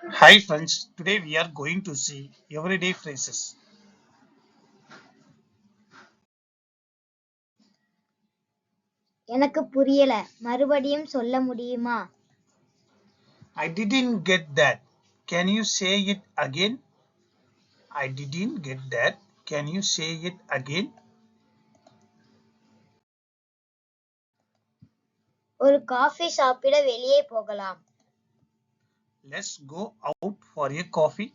Hi friends, today we are going to see everyday phrases. எனக்கு புரியல மறுபடியும் சொல்ல முடியுமா? I didn't get that. Can you say it again? I didn't get that. Can you say it again? ஒரு coffee சாப்பிட வெளியே போகலாம். Let's go out for a coffee.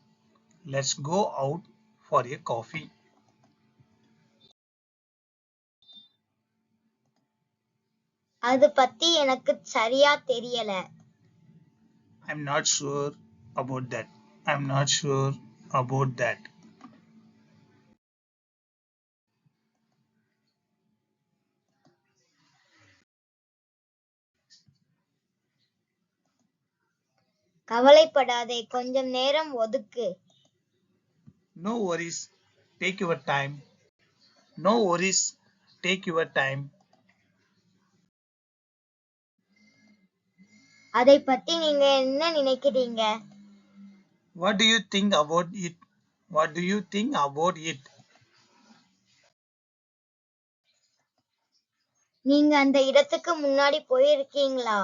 Let's go out for a coffee. அது பத்தி எனக்கு சரியா தெரியல. I'm not sure about that. I'm not sure about that. கவலைப்படாதே கொஞ்சம் நேரம் ஒதுக்கு. No worries. Take your time. No worries. Take your time. அதை பத்தி நீங்க என்ன நினைக்கிறீங்க? What do you think about it? What do you think about it? நீங்க அந்த இடத்துக்கு முன்னாடி போயிருக்கீங்களா?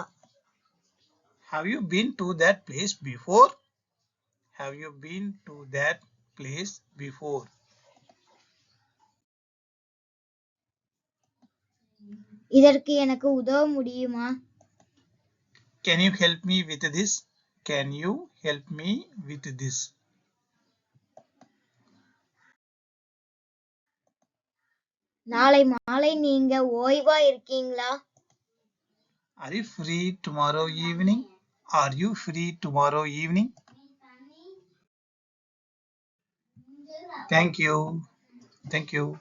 Have you been to that place before? Have you been to that place before? இதற்கு எனக்கு உதவ முடியுமா? Can you help me with this? Can you help me with this? நாளை மாலை நீங்க ஓய்வா இருக்கீங்களா? Are you free tomorrow evening? Are you free tomorrow evening? Thank you. Thank you.